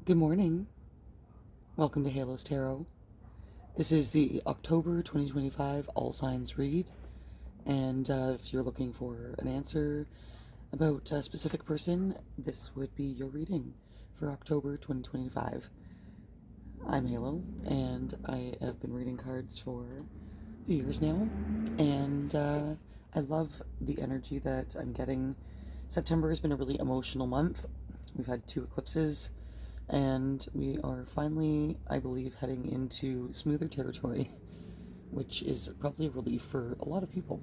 Good morning. Welcome to Halos Tarot. This is the October 2025 All Signs read, and if you're looking for an answer about a specific person, this would be your reading for October 2025. I'm Halo, and I have been reading cards for a few years now, and I love the energy that I'm getting. September has been a really emotional month. We've had 2 eclipses, and we are finally, I believe, heading into smoother territory, which is probably a relief for a lot of people.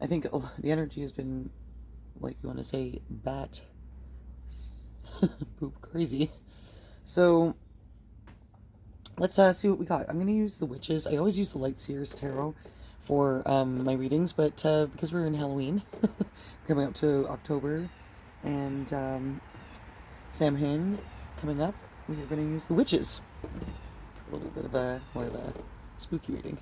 I think the energy has been, like you want to say, bat poop crazy. So let's see what we got. I'm going to use the Witches. I always use the Light Seers Tarot for my readings, but because we're in Halloween, coming up to October, and Samhain coming up, we are going to use the Witches. A little bit of more of a spooky reading.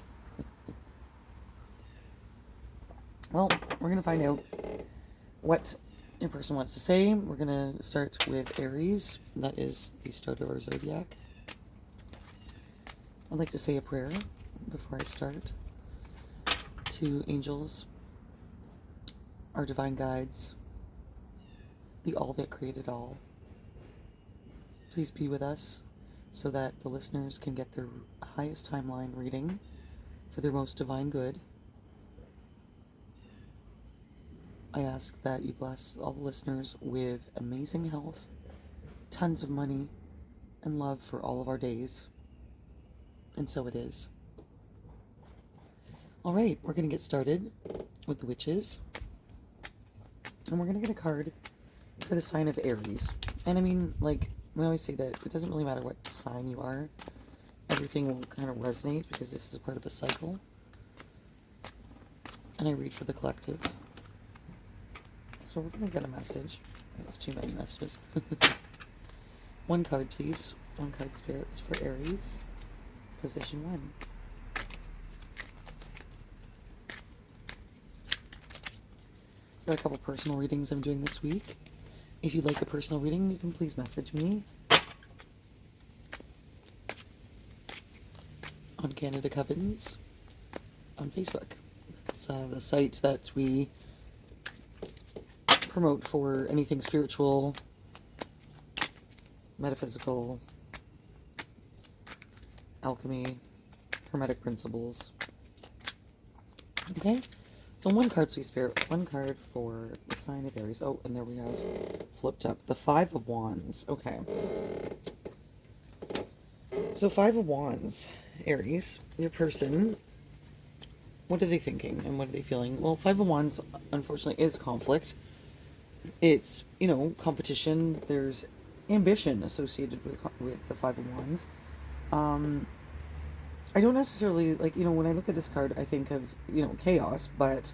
Well, we're going to find out what your person wants to say. We're going to start with Aries. That is the start of our zodiac. I'd like to say a prayer before I start. To angels, our divine guides, the all that created all. Please be with us so that the listeners can get their highest timeline reading for their most divine good. I ask that you bless all the listeners with amazing health, tons of money, and love for all of our days. And so it is. All right, we're going to get started with the Witches. And we're going to get a card for the sign of Aries. And I mean, like, we always say that it doesn't really matter what sign you are. Everything will kind of resonate because this is part of a cycle. And I read for the collective. So we're going to get a message. That's too many messages. One card, please. One card, spirits, for Aries. Position 1. Got a couple personal readings I'm doing this week. If you'd like a personal reading, you can please message me on Canada Covens on Facebook. That's the site that we promote for anything spiritual, metaphysical, alchemy, hermetic principles. Okay? So one card, please, Spirit. One card for the sign of Aries. Oh, and there we have flipped up the 5 of Wands. Okay. So 5 of Wands, Aries, your person, what are they thinking and what are they feeling? Well, 5 of Wands, unfortunately, is conflict. It's, competition. There's ambition associated with the 5 of Wands. I don't necessarily, when I look at this card, I think of, chaos, but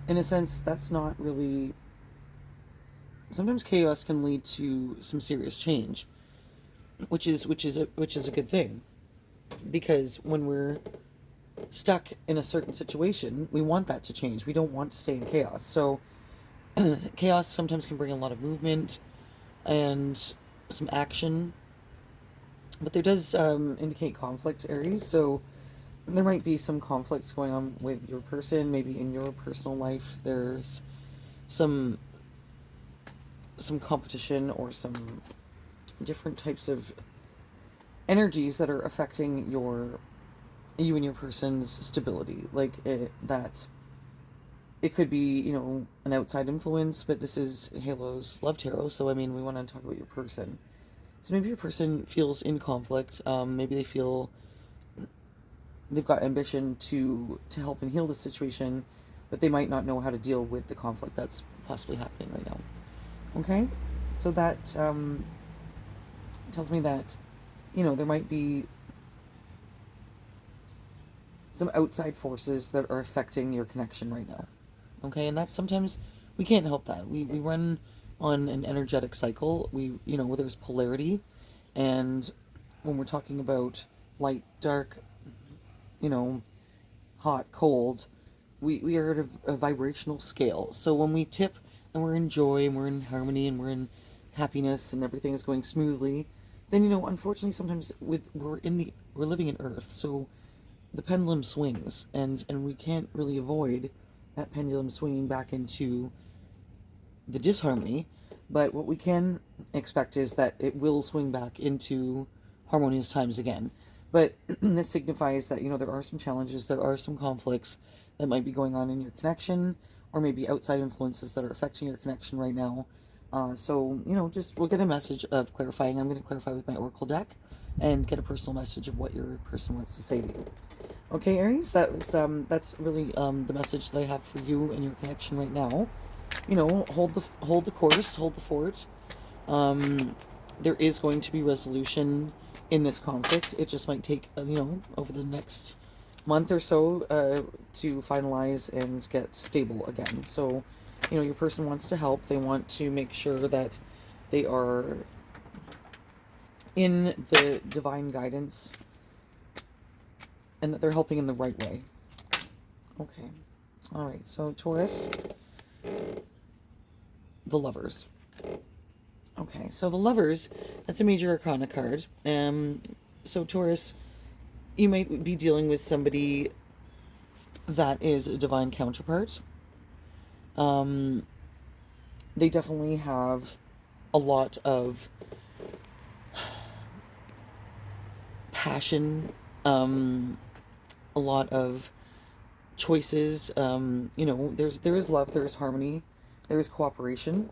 in a sense, that's not really... Sometimes chaos can lead to some serious change, which is a good thing, because when we're stuck in a certain situation, we want that to change. We don't want to stay in chaos. So chaos sometimes can bring a lot of movement and some action, but there does indicate conflict, Aries, so there might be some conflicts going on with your person. Maybe in your personal life there's some competition or some different types of energies that are affecting you and your person's stability. That it could be, an outside influence, but this is Halo's Love Tarot, so I mean, we want to talk about your person. So maybe your person feels in conflict. Maybe they feel they've got ambition to help and heal the situation, but they might not know how to deal with the conflict that's possibly happening right now. Okay? So that tells me that, there might be some outside forces that are affecting your connection right now. Okay? And that's sometimes, we can't help that. We run on an energetic cycle. Where there's polarity, and when we're talking about light, dark, hot, cold, we are at a vibrational scale. So when we tip and we're in joy and we're in harmony and we're in happiness and everything is going smoothly, then, you know, unfortunately, sometimes we're living in Earth, so the pendulum swings, and we can't really avoid that pendulum swinging back into the disharmony. But what we can expect is that it will swing back into harmonious times again. But this signifies that, you know, there are some challenges, there are some conflicts that might be going on in your connection, or maybe outside influences that are affecting your connection right now. So, you know, just we'll get a message of clarifying. I'm going to clarify with my Oracle deck and get a personal message of what your person wants to say to you. Okay, Aries, that's really the message that I have for you and your connection right now. You know, hold the course, hold the fort. There is going to be resolution in this conflict. It just might take, you know, over the next month or so to finalize and get stable again. So, you know, your person wants to help. They want to make sure that they are in the divine guidance and that they're helping in the right way. Okay. All right. So, Taurus, the Lovers. Okay. So, the Lovers, that's a major arcana card. So, Taurus, you might be dealing with somebody that is a divine counterpart. They definitely have a lot of passion, a lot of choices. You know, there is love, there is harmony, there is cooperation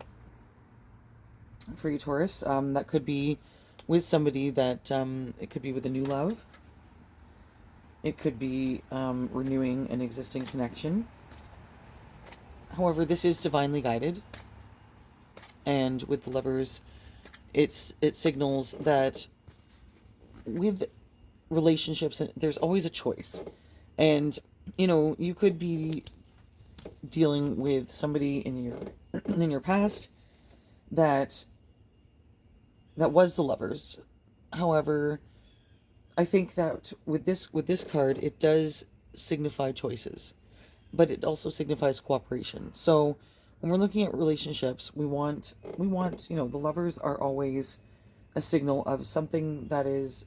for you, Taurus. That could be with somebody that it could be with a new love. It could be renewing an existing connection. However, this is divinely guided, and with the Lovers, it signals that with relationships, there's always a choice. And, you know, you could be dealing with somebody in your past that was the Lovers. However, I think that with this card, it does signify choices, but it also signifies cooperation. So when we're looking at relationships, we want, you know, the Lovers are always a signal of something that is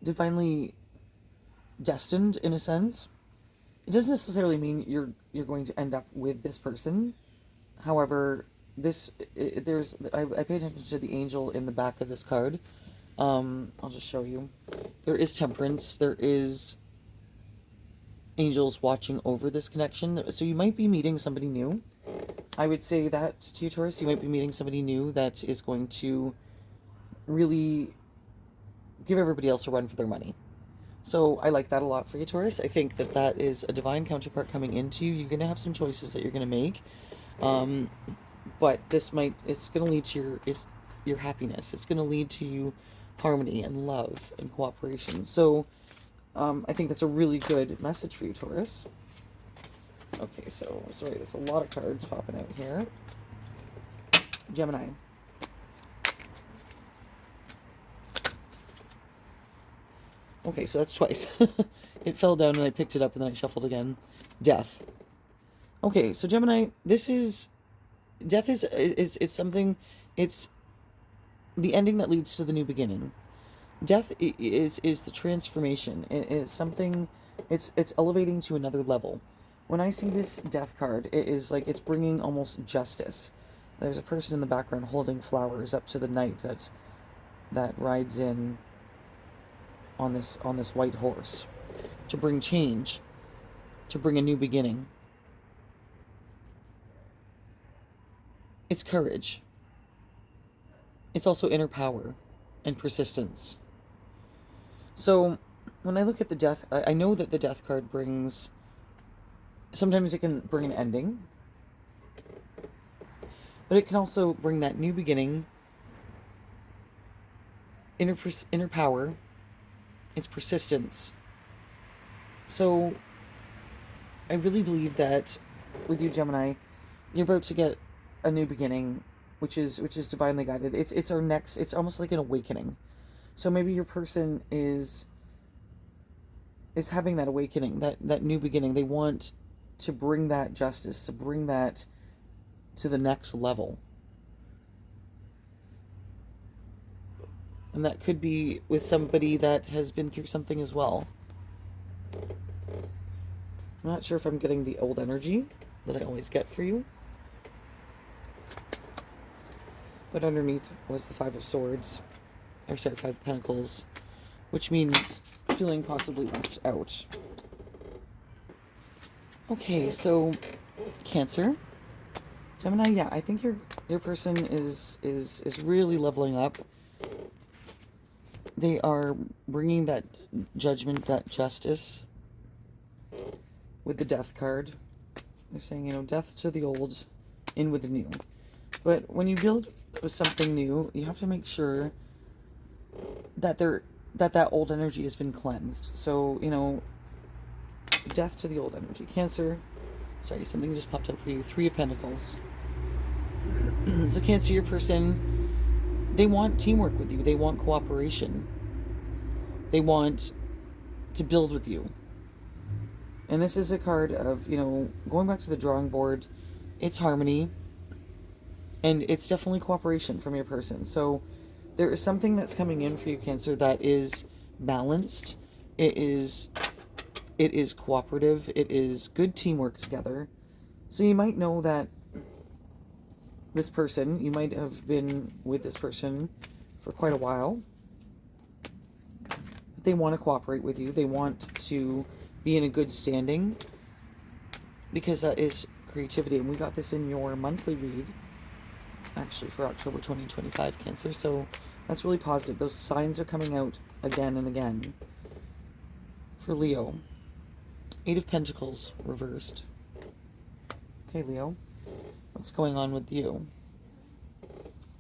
divinely destined, in a sense. It doesn't necessarily mean you're going to end up with this person. However, I pay attention to the angel in the back of this card. I'll just show you. There is temperance. There is angels watching over this connection. So you might be meeting somebody new. I would say that to you, Taurus, you might be meeting somebody new that is going to really give everybody else a run for their money. So I like that a lot for you, Taurus. I think that is a divine counterpart coming into you. You're going to have some choices that you're going to make. But it's going to lead to your happiness. It's going to lead to you harmony and love and cooperation. So I think that's a really good message for you, Taurus. Okay, so sorry, there's a lot of cards popping out here. Gemini. Okay, so that's twice. It fell down and I picked it up and then I shuffled again. Death. Okay, so Gemini, death is something, it's the ending that leads to the new beginning. Death is the transformation. It is something, it's elevating to another level. When I see this death card, it is like it's bringing almost justice. There's a person in the background holding flowers up to the knight that rides in on this white horse to bring change, to bring a new beginning. It's courage. It's also inner power and persistence. So when I look at the death, I know that the death card brings, sometimes it can bring an ending, but it can also bring that new beginning, inner power, it's persistence. So I really believe that with you, Gemini, you're about to get a new beginning, which is divinely guided. It's our next, it's almost like an awakening. So maybe your person is having that awakening, that new beginning. They want to bring that justice, to bring that to the next level. And that could be with somebody that has been through something as well. I'm not sure if I'm getting the old energy that I always get for you. But underneath was the Five of Swords. Or sorry, Five of Pentacles. Which means feeling possibly left out. Okay, so Cancer. Gemini, yeah, I think your person is really leveling up. They are bringing that judgment, that justice with the Death card. They're saying, you know, death to the old, in with the new. But when you build with something new, you have to make sure that that old energy has been cleansed. So, you know, death to the old energy. Cancer, sorry, something just popped up for you. Three of Pentacles. So Cancer, your person, they want teamwork with you. They want cooperation. They want to build with you. And this is a card of, you know, going back to the drawing board. It's harmony. And it's definitely cooperation from your person. So there is something that's coming in for you, Cancer, that is balanced. It is cooperative. It is good teamwork together. So you might know that this person, you might have been with this person for quite a while. They want to cooperate with you. They want to be in a good standing, because that is creativity. And we got this in your monthly read, actually, for October 2025, Cancer. So that's really positive. Those signs are coming out again and again. For Leo, Eight of Pentacles reversed. Okay, Leo, what's going on with you?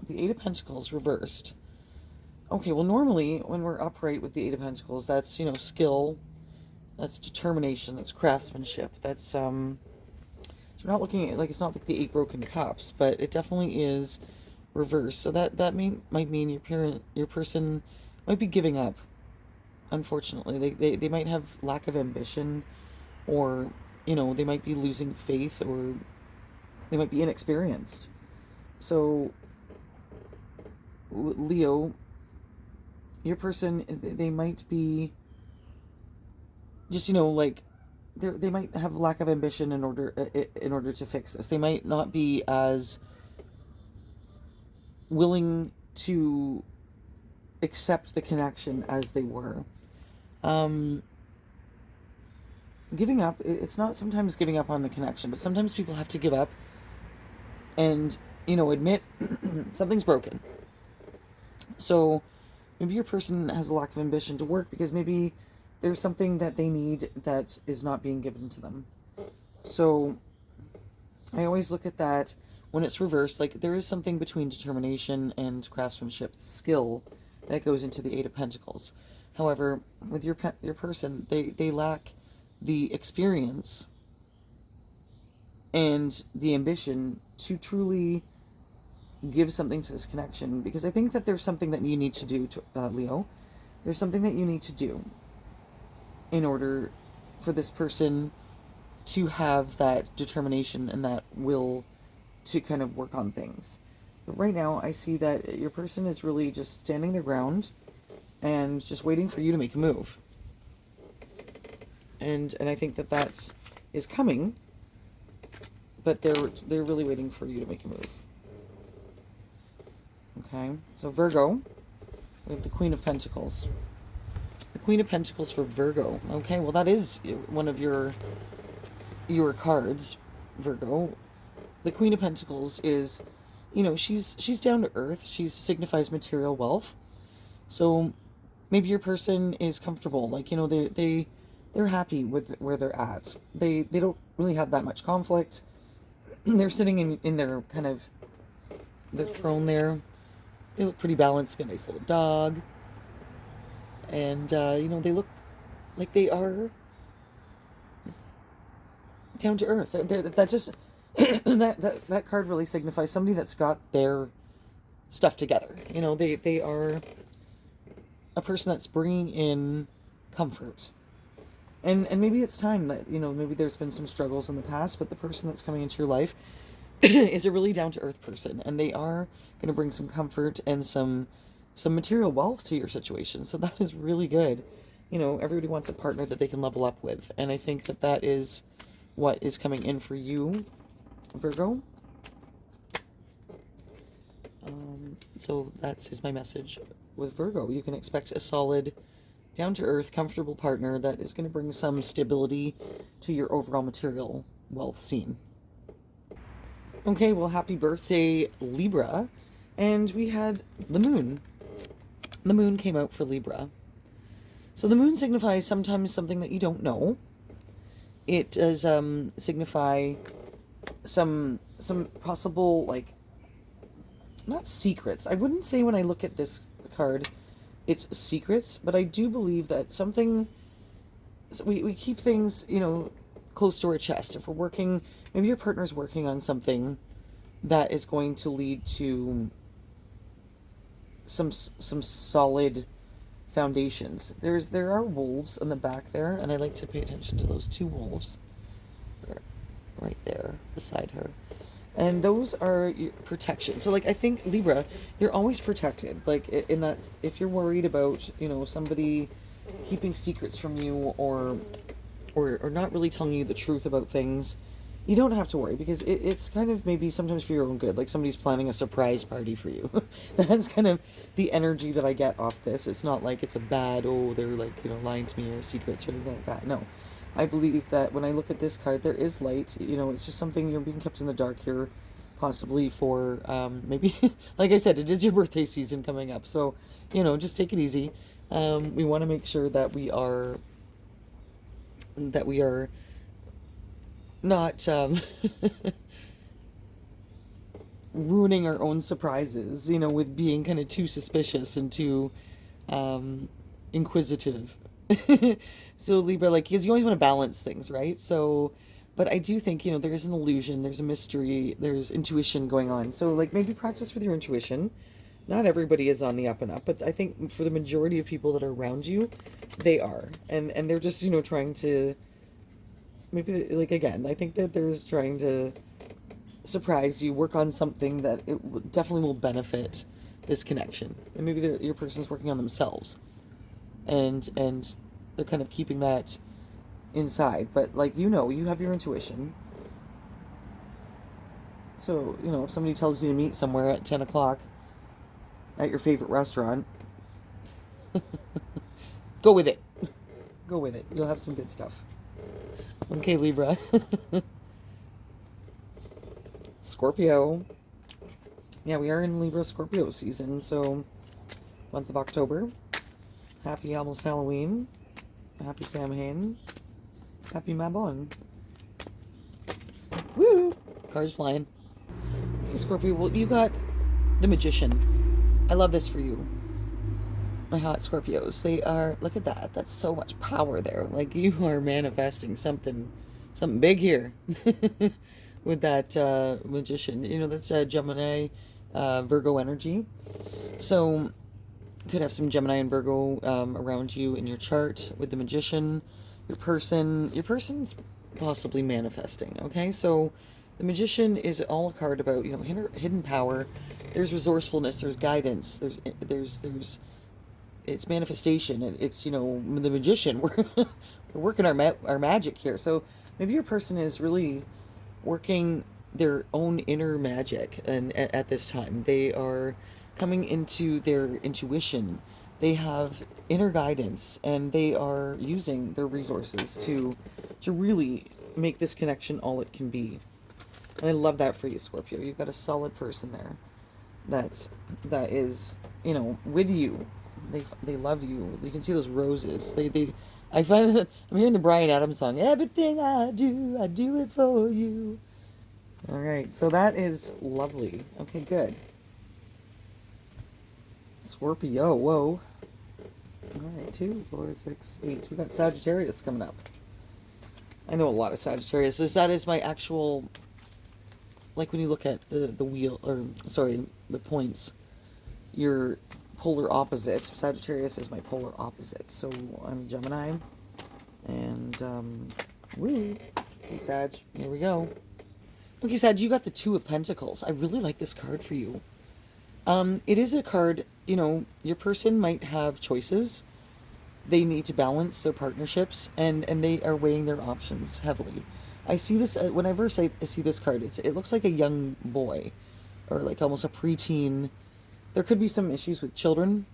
The Eight of Pentacles reversed. Okay, well, normally when we're upright with the Eight of Pentacles, that's, you know, skill, that's determination, that's craftsmanship, that's, so we're not looking at, like, it's not like the Eight Broken Cups, but it definitely is reversed. So that might mean your person might be giving up. Unfortunately, they might have lack of ambition, or, you know, they might be losing faith, or they might be inexperienced. So Leo, your person, they might be just, you know, like, they might have lack of ambition in order to fix this. They might not be as willing to accept the connection as they were. Giving up, it's not sometimes giving up on the connection, but sometimes people have to give up and, you know, admit something's broken. So maybe your person has a lack of ambition to work because maybe there's something that they need that is not being given to them. So I always look at that when it's reversed, like, there is something between determination and craftsmanship, skill, that goes into the Eight of Pentacles. However, with your person, they lack the experience and the ambition to truly give something to this connection, because I think that there's something that you need to do, Leo. There's something that you need to do in order for this person to have that determination and that will to kind of work on things. But right now, I see that your person is really just standing their ground and just waiting for you to make a move. And I think that is coming, but they're really waiting for you to make a move. Okay, so Virgo, we have the Queen of Pentacles. The Queen of Pentacles for Virgo. Okay, well, that is one of your cards, Virgo. The Queen of Pentacles is, you know, she's down to earth. She signifies material wealth. So maybe your person is comfortable. Like, you know, they're happy with where they're at. They don't really have that much conflict. They're sitting in their kind of their throne there. They look pretty balanced. Got a nice little dog. And, you know, they look like they are down to earth. That just, that card really signifies somebody that's got their stuff together. You know, they are a person that's bringing in comfort. And maybe it's time that, you know, maybe there's been some struggles in the past, but the person that's coming into your life is a really down-to-earth person, and they are going to bring some comfort and some some material wealth to your situation. So that is really good. You know, everybody wants a partner that they can level up with. And I think that that is what is coming in for you, Virgo. So that's my message with Virgo. You can expect a solid, down-to-earth, comfortable partner that is going to bring some stability to your overall material wealth scene. Okay, well, happy birthday, Libra. And we had the moon. The moon came out for Libra. So the moon signifies sometimes something that you don't know. It does signify some possible, like, not secrets. I wouldn't say when I look at this card it's secrets, but I do believe that something, we keep things, you know, close to our chest. If we're working, maybe your partner's working on something that is going to lead to some solid foundations. There are wolves in the back there, and I like to pay attention to those two wolves. They're right there beside her. And those are your protection. So, like, I think, Libra, you're always protected. Like, in that, if you're worried about, you know, somebody keeping secrets from you or not really telling you the truth about things, you don't have to worry, because it's kind of maybe sometimes for your own good. Like, somebody's planning a surprise party for you. That's kind of the energy that I get off this. It's not like it's a bad, oh, they're, like, you know, lying to me or secrets or anything like that. No. I believe that when I look at this card, there is light. You know, it's just something you're being kept in the dark here, possibly for, maybe, like I said, it is your birthday season coming up. So, you know, just take it easy. We want to make sure that we are not, ruining our own surprises, you know, with being kind of too suspicious and too, inquisitive. So Libra, like, because you always want to balance things, right? So, but I do think, you know, there's an illusion, there's a mystery, there's intuition going on. So, like, maybe practice with your intuition. Not everybody is on the up and up, but I think for the majority of people that are around you, they are. And they're just, you know, trying to, maybe, like, again, I think that there's trying to surprise you, work on something that it definitely will benefit this connection. And maybe your person's working on themselves. And they're kind of keeping that inside. But, like, you know, you have your intuition. So, you know, if somebody tells you to meet somewhere at 10 o'clock at your favorite restaurant, go with it. Go with it. You'll have some good stuff. Okay, Libra. Scorpio. Yeah, we are in Libra Scorpio season, so month of October. Happy almost Halloween. Happy Samhain. Happy Mabon. Woo! Cars flying. Okay, Scorpio, well, you got the Magician. I love this for you. My hot Scorpios. They are, look at that. That's so much power there. Like, you are manifesting something big here with that Magician. You know, that's Gemini, Virgo energy. So, could have some Gemini and Virgo around you in your chart with the Magician. Your person's possibly manifesting. Okay, so the Magician is all a card about, you know, hidden power. There's resourcefulness. There's guidance. There's it's manifestation. It's, you know, the Magician. We're working our magic here. So maybe your person is really working their own inner magic, and at this time they are coming into their intuition. They have inner guidance, and they are using their resources to really make this connection all it can be. And I love that for you, Scorpio. You've got a solid person there that is, you know, with you. They love you. You can see those roses. I find that I'm hearing the Bryan Adams song, everything I do it for you. All right, so that is lovely. Okay, good. Scorpio, whoa. All right, 2, 4, 6, 8. We got Sagittarius coming up. I know a lot of Sagittarius. That is my actual, like, when you look at the wheel, or sorry, the points, your polar opposite. Sagittarius is my polar opposite. So I'm Gemini, and woo. Hey, Sag, here we go. Okay, Sag, you got the 2 of Pentacles. I really like this card for you. It is a card, your person might have choices. They need to balance their partnerships, and they are weighing their options heavily. I see this, whenever I see this card, it looks like a young boy, or like almost a preteen. There could be some issues with children,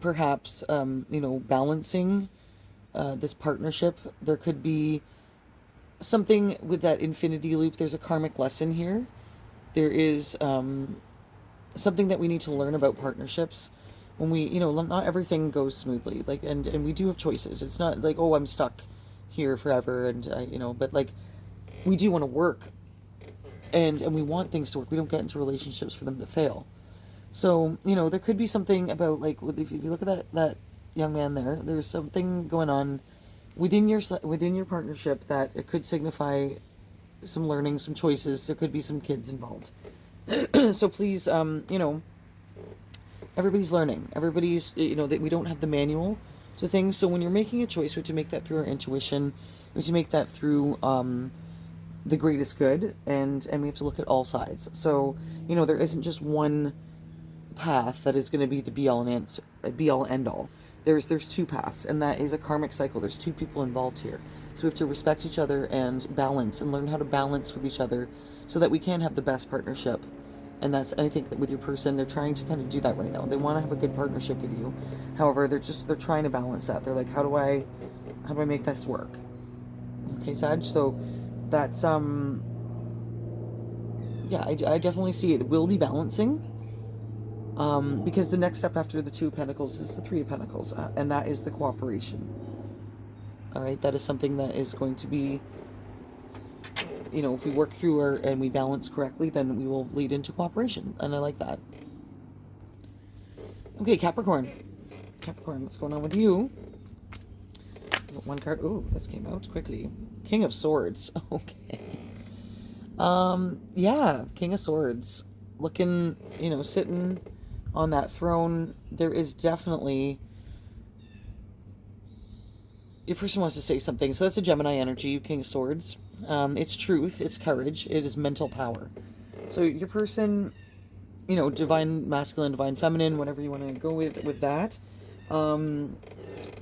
perhaps, balancing this partnership. There could be something with that infinity loop. There's a karmic lesson here. There is something that we need to learn about partnerships. When we, not everything goes smoothly. Like, and we do have choices. It's not like, oh, I'm stuck here forever, and but like, we do want to work, and we want things to work. We don't get into relationships for them to fail. So, there could be something about, like, if you look at that young man there, there's something going on within your partnership that it could signify some learning, some choices. There could be some kids involved. So please, everybody's learning. Everybody's, that we don't have the manual to things. So when you're making a choice, we have to make that through our intuition. We have to make that through the greatest good, and we have to look at all sides. So, there isn't just one path that is going to be the be all and end all. There's two paths, and that is a karmic cycle. There's two people involved here. So we have to respect each other and balance, and learn how to balance with each other so that we can have the best partnership. And I think that with your person, they're trying to kind of do that right now. They want to have a good partnership with you. However, they're trying to balance that. They're like, how do I make this work? Okay, Sag. So that's yeah, I definitely see it. It will be balancing. Because the next step after the Two of Pentacles is the Three of Pentacles, and that is the cooperation. All right, that is something that is going to be, if we work through and we balance correctly, then we will lead into cooperation, and I like that. Okay, Capricorn. Capricorn, what's going on with you? One card. Ooh, this came out quickly. King of Swords. Okay. Yeah, King of Swords. Looking, sitting on that throne. There is definitely, your person wants to say something. So that's a Gemini energy, King of Swords. It's truth, it's courage, it is mental power. So your person, divine masculine, divine feminine, whatever you want to go with that,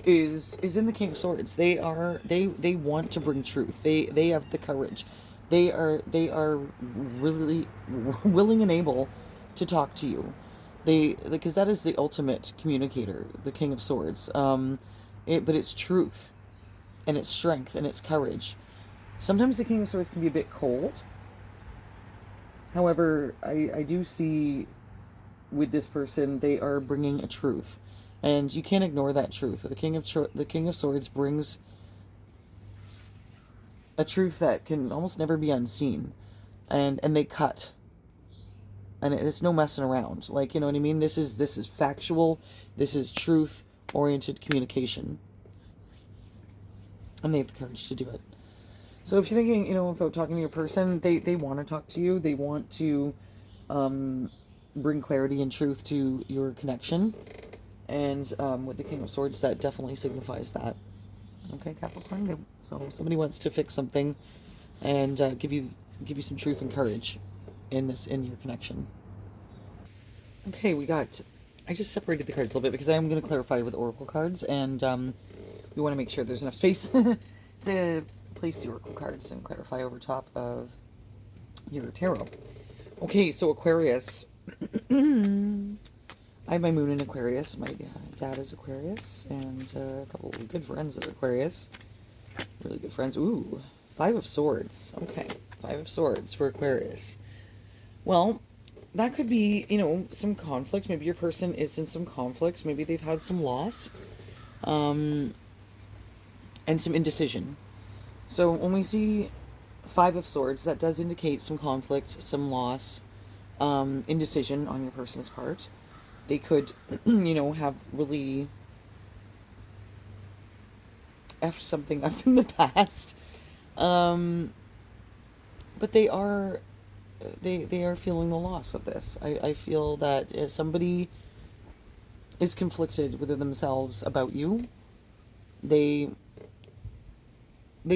is in the King of Swords. They want to bring truth. They have the courage. They are really willing and able to talk to you. Because that is the ultimate communicator, the King of Swords. But it's truth, and it's strength, and it's courage. Sometimes the King of Swords can be a bit cold. However, I do see with this person, they are bringing a truth, and you can't ignore that truth. The King of Swords brings a truth that can almost never be unseen, and they cut. And it's no messing around. Like, you know what I mean? This is factual. This is truth-oriented communication. And they have the courage to do it. So if you're thinking, about talking to your person, they want to talk to you. They want to bring clarity and truth to your connection. And with the King of Swords, that definitely signifies that. Okay, Capricorn. So somebody wants to fix something and give you some truth and courage in your connection. Okay, I just separated the cards a little bit because I am going to clarify with oracle cards, and we want to make sure there's enough space to place the oracle cards and clarify over top of your tarot. Okay, so Aquarius. I have my moon in Aquarius. My dad is Aquarius, and a couple of good friends are Aquarius. Really good friends. Ooh, Five of Swords. Okay, Five of Swords for Aquarius. Well, that could be, some conflict. Maybe your person is in some conflict. Maybe they've had some loss, and some indecision. So when we see Five of Swords, that does indicate some conflict, some loss, indecision on your person's part. They could, have really effed something up in the past. But they are feeling the loss of this. I feel that somebody is conflicted within themselves about you. They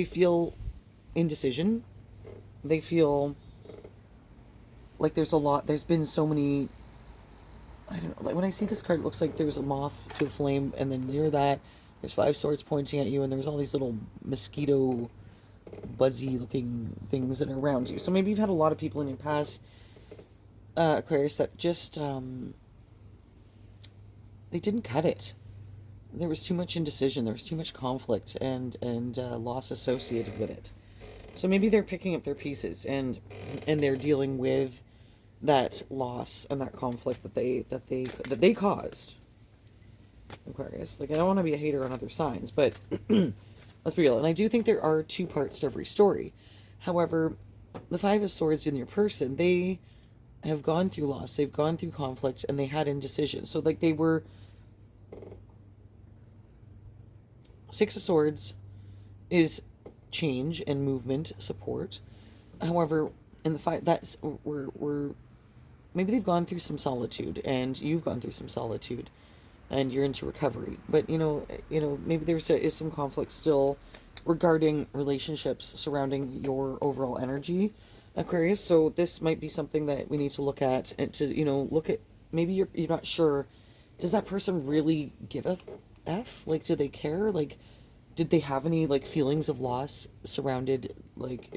feel indecision. They feel like there's been so many, I don't know, like when I see this card, it looks like there's a moth to a flame, and then near that, there's 5 swords pointing at you, and there's all these little mosquito, buzzy looking things that are around you. So maybe you've had a lot of people in your past, Aquarius, that just, they didn't cut it. There was too much indecision, there was too much conflict, and loss associated with it. So maybe they're picking up their pieces, and they're dealing with that loss and that conflict that they caused. Aquarius. Like, I don't want to be a hater on other signs, but let's be real. And I do think there are 2 parts to every story. However, the 5 of Swords in your person, they have gone through loss, they've gone through conflict, and they had indecision. So, like, they were 6 of Swords is change and movement, support. However, in the 5, that's we're maybe they've gone through some solitude, and you've gone through some solitude, and you're into recovery. But maybe is some conflict still regarding relationships surrounding your overall energy, Aquarius. So this might be something that we need to look at, and to look at, maybe you're not sure, does that person really give a f? Like, do they care? Like, did they have any, like, feelings of loss surrounded, like,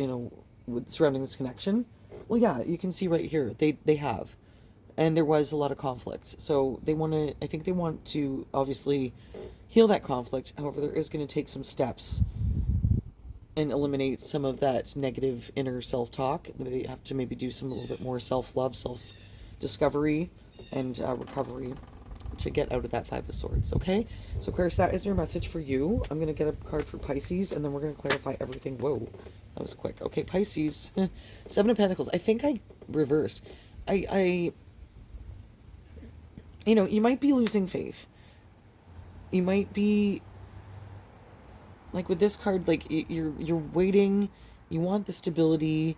surrounding this connection? Well, yeah, you can see right here, they have. And there was a lot of conflict. So I think they want to obviously heal that conflict. However, there is going to take some steps and eliminate some of that negative inner self-talk. They have to maybe do a little bit more self-love, self-discovery, and recovery to get out of that 5 of Swords, okay? So, Aquarius, that is your message for you. I'm going to get a card for Pisces, and then we're going to clarify everything. Whoa, that was quick. Okay, Pisces, 7 of Pentacles. I think I reversed. You might be losing faith. You might be, like, with this card, like, you're waiting. You want the stability.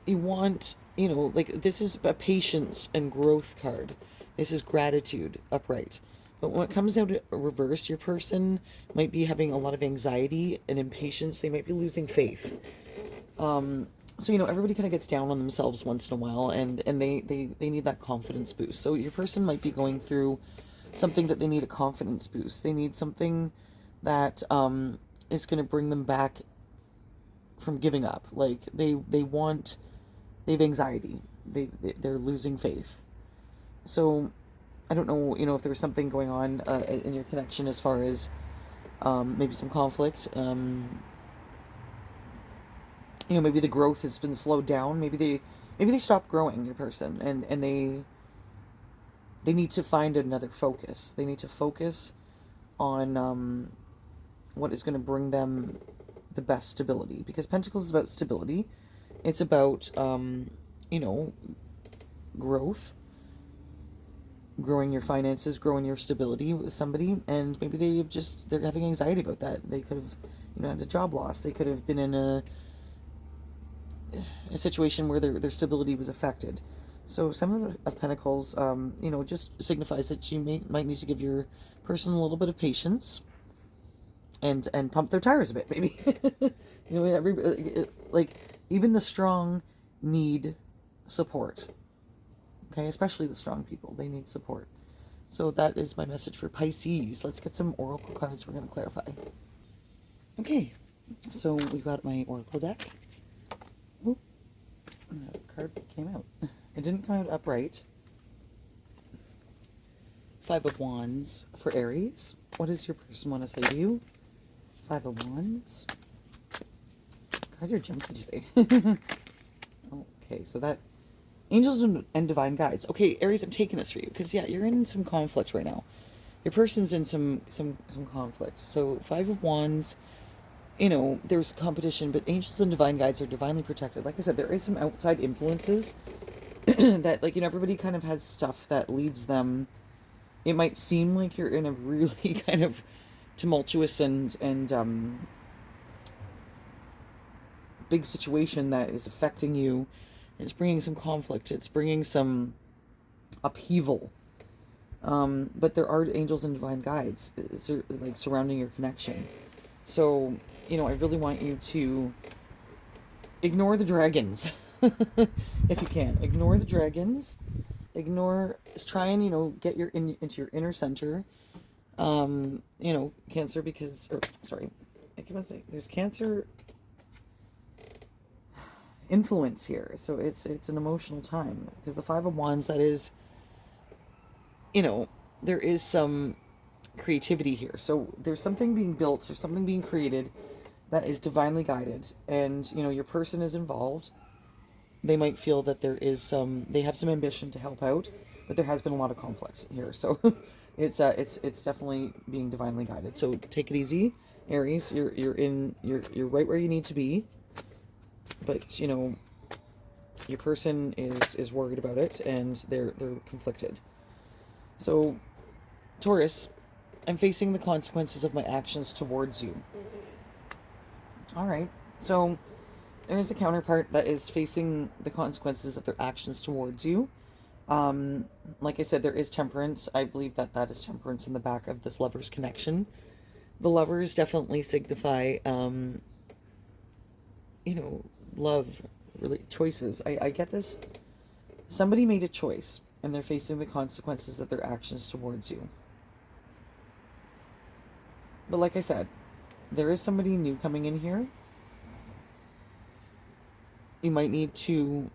You want, like, this is a patience and growth card. This is gratitude upright. But when it comes down to reverse, your person might be having a lot of anxiety and impatience. They might be losing faith. So, everybody kind of gets down on themselves once in a while, and they need that confidence boost. So your person might be going through something that they need a confidence boost. They need something that is going to bring them back from giving up. Like, they have anxiety. They're losing faith. So I don't know, if there was something going on in your connection as far as maybe some conflict. Maybe the growth has been slowed down. Maybe they stopped growing, your person, and they need to find another focus. They need to focus on what is going to bring them the best stability. Because Pentacles is about stability. It's about, growth. Growing your finances, growing your stability with somebody. And maybe they're having anxiety about that. They could have, had a job loss. They could have been in a situation where their stability was affected. So 7 of Pentacles, just signifies that you might need to give your person a little bit of patience and pump their tires a bit, maybe. Even the strong need support. Okay, especially the strong people, they need support. So that is my message for Pisces. Let's get some oracle cards we're going to clarify. Okay, so we've got my oracle deck. Oh, another card came out. It didn't come out upright. 5 of Wands for Aries. What does your person want to say to you? 5 of Wands. Cards are jumpy today. Okay, so that... Angels and divine guides. Okay, Aries, I'm taking this for you. Because, yeah, you're in some conflict right now. Your person's in some conflict. So, 5 of Wands... there's competition, but angels and divine guides are divinely protected. Like I said, there is some outside influences that, everybody kind of has stuff that leads them. It might seem like you're in a really kind of tumultuous and big situation that is affecting you. It's bringing some conflict. It's bringing some upheaval. But there are angels and divine guides, surrounding your connection. So, I really want you to ignore the dragons. if you can. Ignore the dragons. Try and, get into your inner center. Cancer, because, sorry, I keep on saying, there's Cancer influence here. So it's an emotional time, because the Five of Wands, that is, there is some creativity here. So there's something being built, there's something being created that is divinely guided, and your person is involved. They might feel that they have some ambition to help out, but there has been a lot of conflict here. So it's definitely being divinely guided. So take it easy, Aries. You're right where you need to be, but your person is worried about it, and they're conflicted. So Taurus, I'm facing the consequences of my actions towards you. All right. So there is a counterpart that is facing the consequences of their actions towards you. Like I said, there is Temperance. I believe that is Temperance in the back of this Lovers connection. The Lovers definitely signify, love, really, choices. I get this. Somebody made a choice, and they're facing the consequences of their actions towards you. But like I said, there is somebody new coming in here. You might need to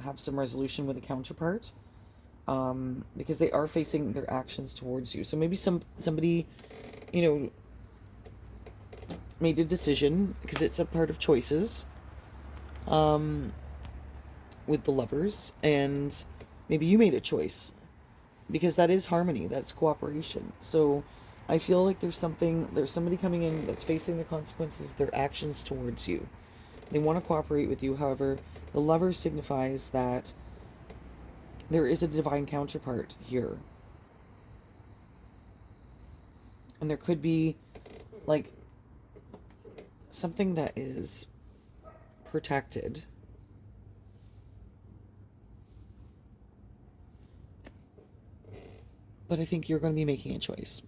have some resolution with a counterpart, because they are facing their actions towards you. So maybe somebody, made a decision, because it's a part of choices, with the Lovers, and maybe you made a choice, because that is harmony, that's cooperation. So I feel like there's somebody coming in that's facing the consequences of their actions towards you. They want to cooperate with you. However, the Lover signifies that there is a divine counterpart here. And there could be, like, something that is protected. But I think you're going to be making a choice.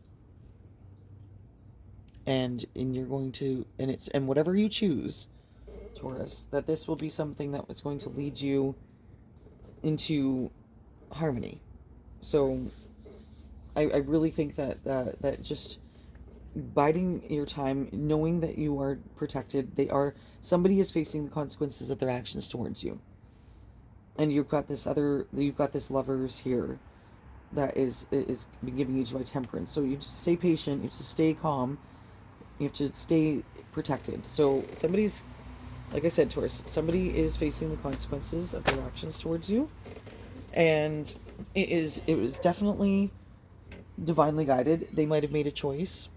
And you're going to, and whatever you choose, Taurus, that this will be something that was going to lead you into harmony. So I really think that just biding your time, knowing that you are protected, somebody is facing the consequences of their actions towards you. And you've got this Lovers here that is being given you by Temperance. So you have to stay patient, you have to stay calm, you have to stay protected. So somebody's, like I said, Taurus, somebody is facing the consequences of their actions towards you, and it was definitely divinely guided. They might have made a choice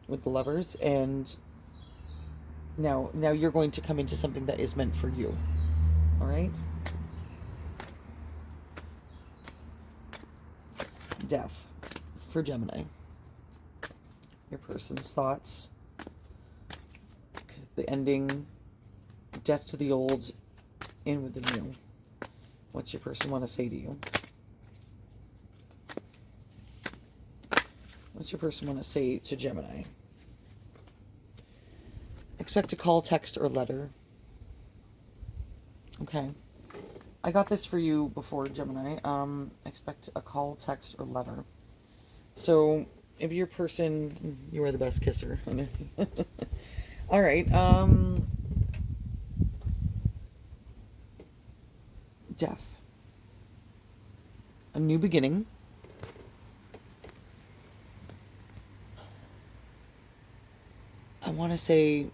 with the Lovers, and now you're going to come into something that is meant for you. All right? Death for Gemini. Your person's thoughts. The ending. Death to the old, in with the new. What's your person want to say to you? What's your person want to say to Gemini? Expect a call, text, or letter. Okay. I got this for you before, Gemini. Expect a call, text, or letter. So, if your person... You are the best kisser. All right. Death. A new beginning. I want to say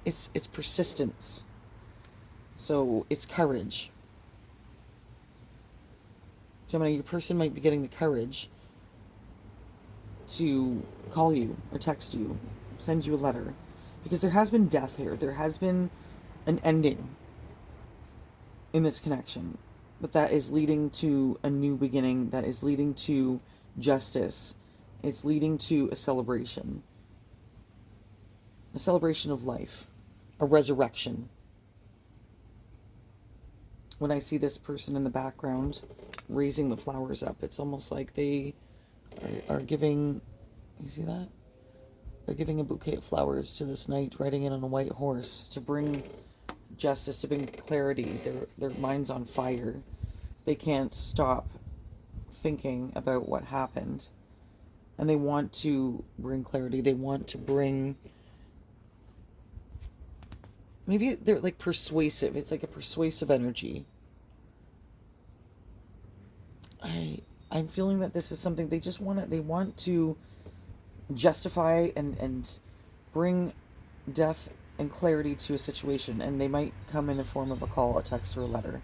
it's persistence. So it's courage. Gemini, your person might be getting the courage to call you or text you, send you a letter, because there has been death here. There has been an ending in this connection, but that is leading to a new beginning, that is leading to justice. It's leading to a celebration of life, a resurrection. When I see this person in the background raising the flowers up, it's almost like they are giving, you see that? They're giving a bouquet of flowers to this knight riding in on a white horse to bring justice, to bring clarity. Their mind's on fire. They can't stop thinking about what happened. And they want to bring clarity. They want to bring... Maybe they're like persuasive. It's like a persuasive energy. I'm feeling that this is something they just want to... They want to justify and bring depth and clarity to a situation. And they might come in a form of a call, a text, or a letter.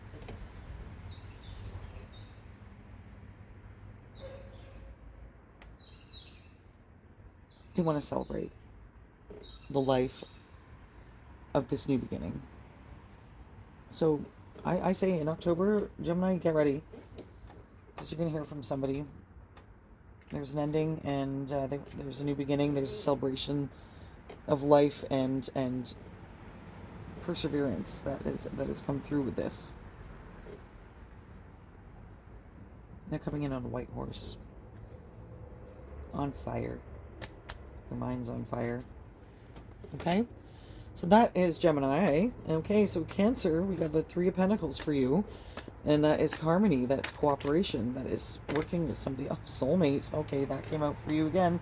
They want to celebrate the life of this new beginning. So I say in October, Gemini, get ready, because you're going to hear from somebody. There's an ending, and there's a new beginning. There's a celebration of life and perseverance that has come through with this. They're coming in on a white horse, on fire. Their mind's on fire. Okay, so that is Gemini. Okay, so Cancer, we got the Three of Pentacles for you, and that is harmony, that's cooperation, that is working with somebody. Oh, soulmates. Okay, that came out for you again.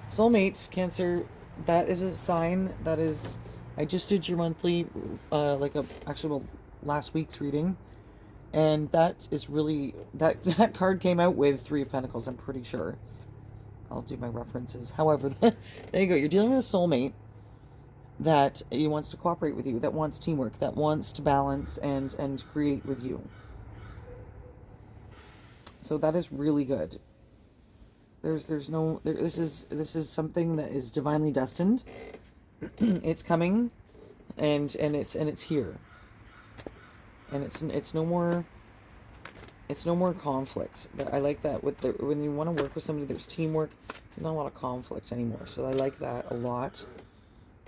Soulmates, Cancer, that is a sign. That is, I just did your monthly, last week's reading, and that is really, that card came out with Three of Pentacles, I'm pretty sure. I'll do my references. However, there you go. You're dealing with a soulmate that wants to cooperate with you, that wants teamwork, that wants to balance and create with you. So that is really good. This is something that is divinely destined. It's coming, and it's here. And it's no more. It's no more conflict. I like that when you want to work with somebody, there's teamwork. There's not a lot of conflict anymore. So I like that a lot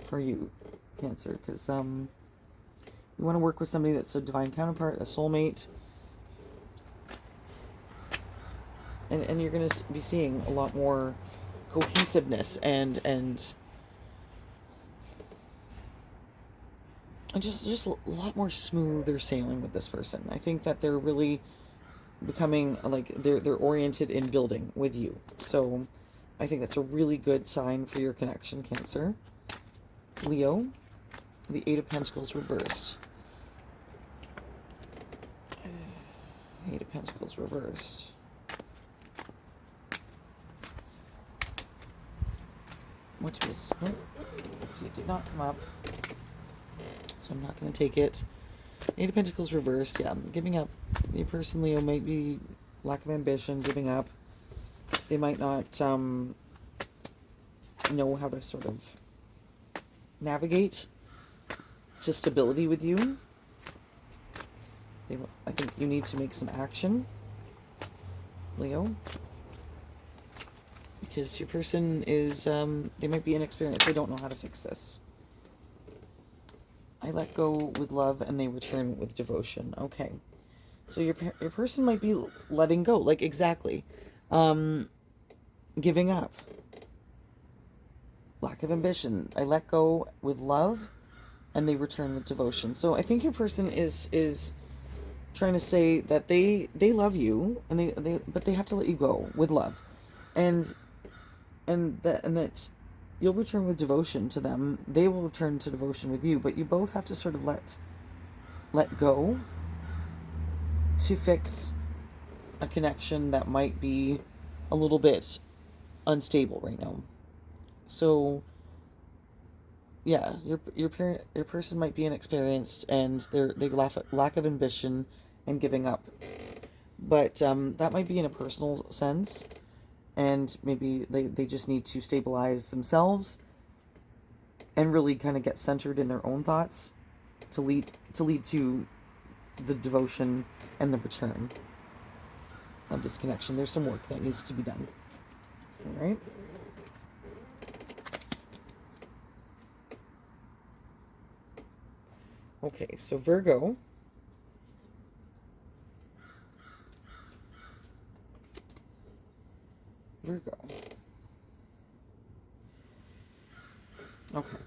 for you, Cancer, because you want to work with somebody that's a divine counterpart, a soulmate, and you're going to be seeing a lot more cohesiveness and just a lot more smoother sailing with this person. I think that they're really becoming like they're oriented in building with you. So I think that's a really good sign for your connection, Cancer. Leo, the Eight of Pentacles reversed. Eight of Pentacles reversed. What was... Oh, let's see, it did not come up, so I'm not going to take it. Eight of Pentacles reversed, yeah, giving up. Your person, Leo, might be lack of ambition, giving up. They might not know how to sort of navigate to stability with you. I think you need to make some action, Leo, because your person is, they might be inexperienced. They don't know how to fix this. I let go with love and they return with devotion. Okay. So your person might be letting go, like exactly. Giving up. Lack of ambition. I let go with love and they return with devotion. So I think your person is trying to say that they love you and but they have to let you go with love. And that you'll return with devotion to them. They will return to devotion with you, but you both have to sort of let go to fix a connection that might be a little bit unstable right now. So yeah, your person might be inexperienced and they lack of ambition and giving up. But that might be in a personal sense. And maybe they just need to stabilize themselves and really kind of get centered in their own thoughts to lead to the devotion and the return of this connection. There's some work that needs to be done. All right. Okay, so Virgo. Okay.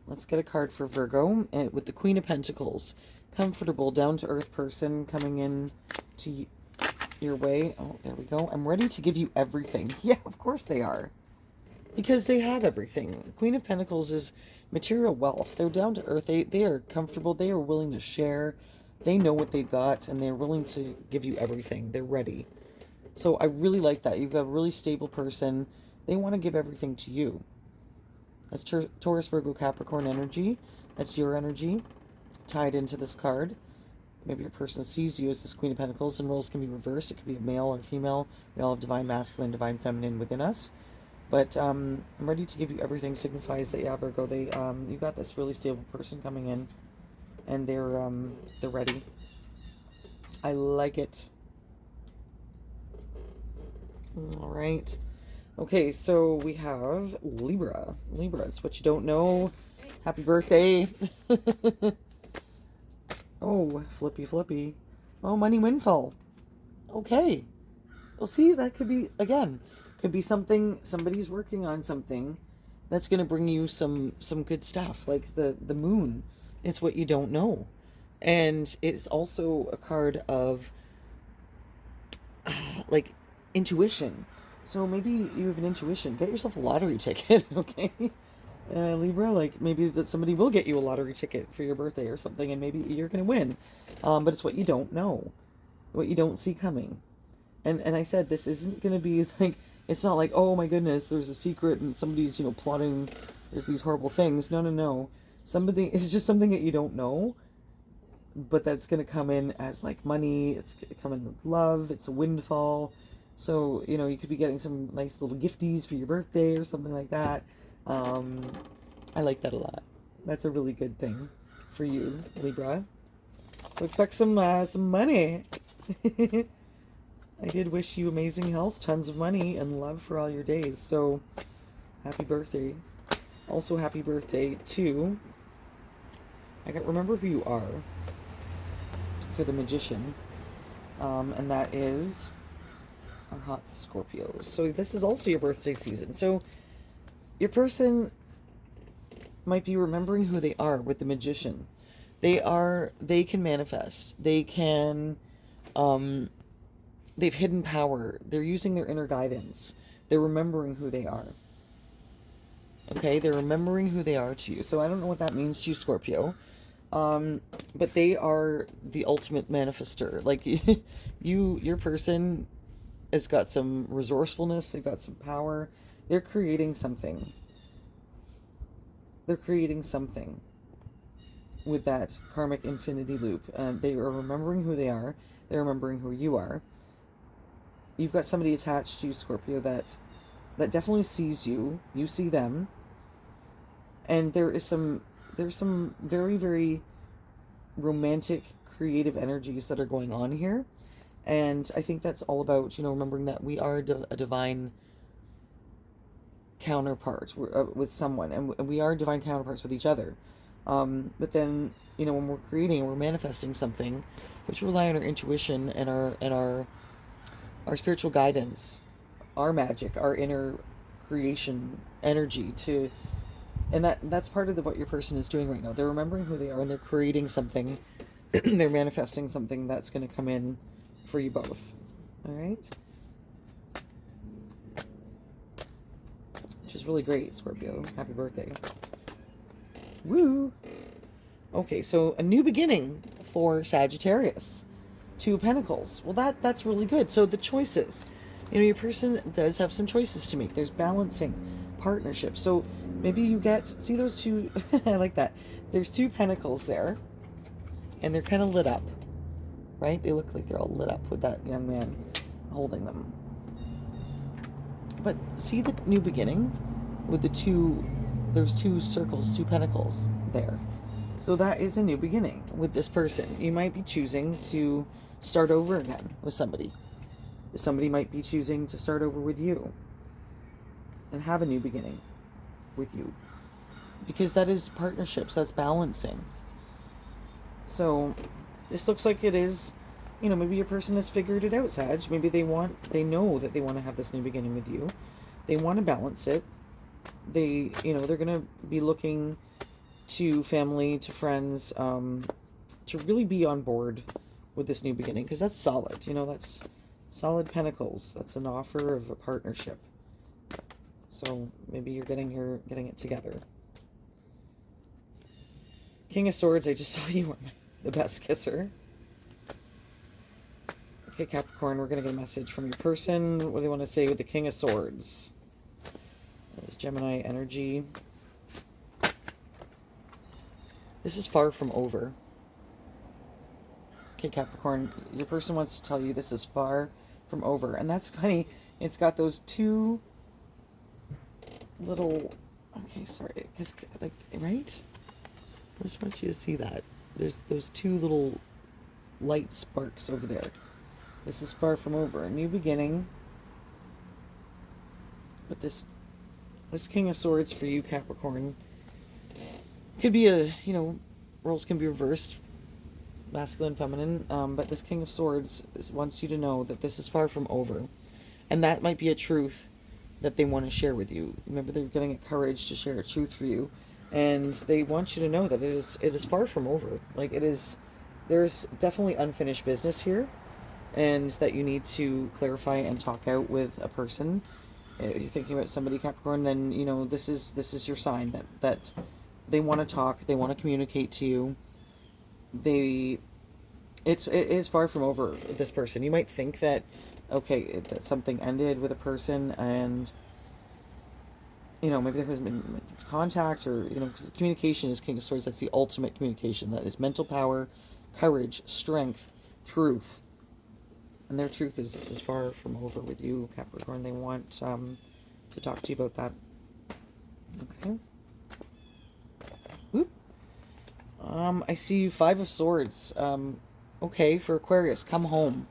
Let's get a card for Virgo with the Queen of Pentacles. Comfortable, down-to-earth person coming in to your way. Oh, there we go. I'm ready to give you everything. Yeah, of course they are. Because they have everything. Queen of Pentacles is material wealth. They're down to earth. They are comfortable. They are willing to share. They know what they've got, and they're willing to give you everything. They're ready. So I really like that. You've got a really stable person. They want to give everything to you. That's Taurus, Virgo, Capricorn energy. That's your energy tied into this card. Maybe your person sees you as this Queen of Pentacles, and roles can be reversed. It could be a male or female. We all have divine masculine, divine feminine within us. But I'm ready to give you everything. Signifies that, yeah, Virgo, you got this really stable person coming in, and they're ready. I like it. All right. Okay, so we have Libra. Libra, it's what you don't know. Happy birthday. Oh, flippy. Oh, money windfall. Okay. Well, see, that could be, again, could be something, somebody's working on something that's going to bring you some good stuff. Like the moon. It's what you don't know. And it's also a card of, like, intuition. So maybe you have an intuition. Get yourself a lottery ticket, okay? Libra, like maybe that somebody will get you a lottery ticket for your birthday or something, and maybe you're going to win. But it's what you don't know, what you don't see coming. And I said, this isn't going to be like, it's not like, oh my goodness, there's a secret and somebody's, plotting these horrible things. No. It's just something that you don't know, but that's going to come in as like money. It's going to come in with love. It's a windfall. So, you could be getting some nice little gifties for your birthday or something like that. I like that a lot. That's a really good thing for you, Libra. So expect some money. I did wish you amazing health, tons of money, and love for all your days. So, happy birthday. Also, happy birthday to, remember who you are, for the Magician. And that is our hot Scorpios. So this is also your birthday season. So your person might be remembering who they are with the Magician. They can manifest. They can, they've hidden power. They're using their inner guidance. They're remembering who they are. Okay, they're remembering who they are to you. So I don't know what that means to you, Scorpio. But they are the ultimate manifester. Like, your person has got some resourcefulness. They've got some power. They're creating something. They're creating something with that karmic infinity loop. They are remembering who they are. They're remembering who you are. You've got somebody attached to you, Scorpio, that definitely sees you. You see them. And there's some very, very romantic, creative energies that are going on here. And I think that's all about, remembering that we are a divine counterpart with someone, and we are divine counterparts with each other. But then, when we're creating, we're manifesting something, which rely on our intuition and our spiritual guidance, our magic, our inner creation energy and that's part of what your person is doing right now. They're remembering who they are, and they're creating something. They're manifesting something that's going to come in for you both. All right? Which is really great, Scorpio. Happy birthday. Woo! Okay, so a new beginning for Sagittarius. 2 Pentacles. Well, that's really good. So the choices. Your person does have some choices to make. There's balancing, partnership. So maybe you see those two, I like that. There's 2 pentacles there, and they're kind of lit up, right? They look like they're all lit up with that young man holding them. But see the new beginning with there's 2 circles, 2 pentacles there. So that is a new beginning with this person. You might be choosing to start over again with somebody. Somebody might be choosing to start over with you and have a new beginning with you, because that is partnerships, that's balancing. So this looks like it is, maybe your person has figured it out, Sag. Maybe they know that they want to have this new beginning with you. They want to balance it. they're going to be looking to family, to friends, to really be on board with this new beginning, because that's solid. That's solid pentacles. That's an offer of a partnership. So maybe you're getting it together. King of Swords, I just saw you were the best kisser. Okay, Capricorn, we're going to get a message from your person. What do they want to say with the King of Swords? That's Gemini energy. This is far from over. Okay, Capricorn, your person wants to tell you this is far from over. And that's funny. It's got those two little... Okay, sorry. Because, like, right? I just want you to see that. There's those two little light sparks over there. This is far from over. A new beginning. But this King of Swords for you, Capricorn, could be roles can be reversed, masculine, feminine, but this King of Swords wants you to know that this is far from over. And that might be a truth that they want to share with you. Remember, they're getting a courage to share a truth for you. And they want you to know that it is far from over. Like, there's definitely unfinished business here, and that you need to clarify and talk out with a person. If you're thinking about somebody, Capricorn, then this is your sign that they want to talk, they want to communicate to you. It is far from over with this person. You might think that that something ended with a person, and maybe there hasn't been contact, or because communication is King of Swords. That's the ultimate communication. That is mental power, courage, strength, truth. And their truth is this is far from over with you, Capricorn. They want to talk to you about that. Okay. Whoop. I see you, Five of Swords. Okay, for Aquarius, come home.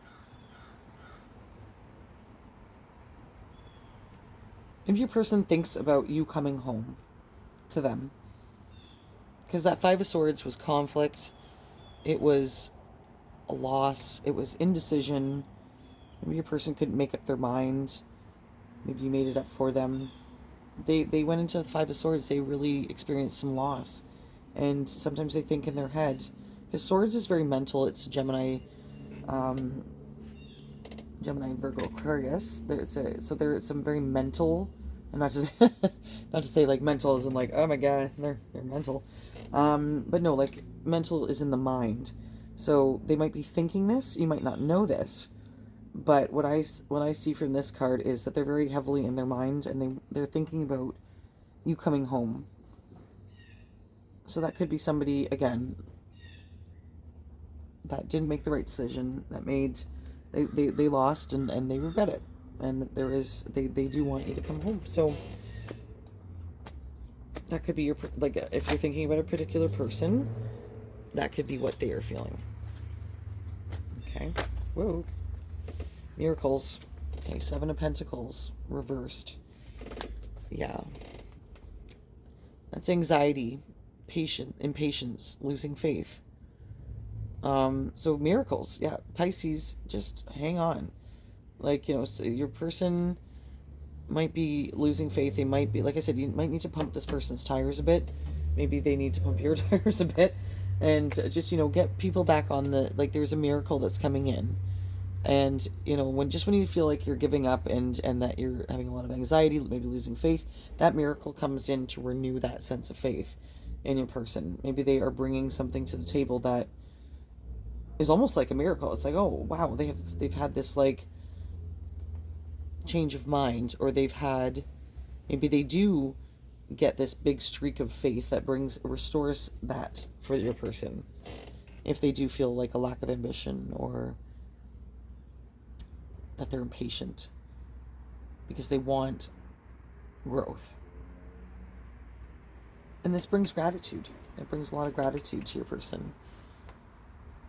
Maybe your person thinks about you coming home to them. Because that Five of Swords was conflict. It was a loss. It was indecision. Maybe your person couldn't make up their mind. Maybe you made it up for them. They went into the Five of Swords. They really experienced some loss. And sometimes they think in their head. Because Swords is very mental. It's Gemini, Virgo, Aquarius. So there's some very mental, and not to say like mental as in like, oh my god, they're mental. But no, like mental is in the mind. So they might be thinking this. You might not know this. But what I see from this card is that they're very heavily in their mind, and they're thinking about you coming home. So that could be somebody, again, that didn't make the right decision, that made, they lost, and they regret it. And they do want you to come home. So that could be your, like, if you're thinking about a particular person, that could be what they are feeling. Okay. Whoa. Miracles. Okay, Seven of Pentacles, reversed. Yeah. That's anxiety, impatience, losing faith. So miracles, yeah. Pisces, just hang on. Like, so your person might be losing faith. They might be, like I said, you might need to pump this person's tires a bit. Maybe they need to pump your tires a bit. And just, get people back on like, there's a miracle that's coming in. And, when you feel like you're giving up and that you're having a lot of anxiety, maybe losing faith, that miracle comes in to renew that sense of faith in your person. Maybe they are bringing something to the table that is almost like a miracle. It's like, oh, wow, they've had this, like, change of mind, or maybe they do get this big streak of faith that restores that for your person. If they do feel like a lack of ambition, or that they're impatient because they want growth. And this brings gratitude. It brings a lot of gratitude to your person.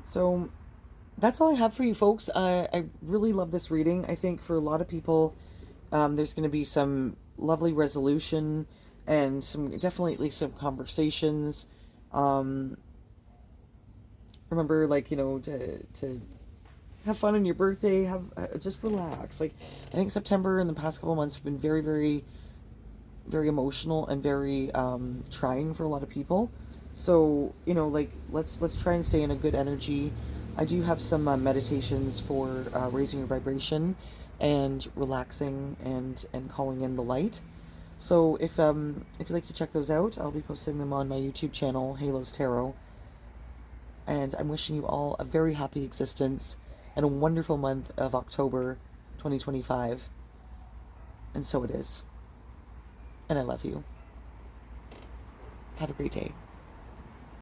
So that's all I have for you, folks. I really love this reading. I think for a lot of people, there's going to be some lovely resolution and definitely some conversations. Remember, like, to have fun on your birthday. Just relax. Like, I think September and the past couple months have been very, very, very emotional and very trying for a lot of people. So, you know, like, let's try and stay in a good energy. I do have some meditations for raising your vibration and relaxing and calling in the light. So if you'd like to check those out, I'll be posting them on my YouTube channel, Halos Tarot. And I'm wishing you all a very happy existence and a wonderful month of October 2025. And so it is. And I love you. Have a great day.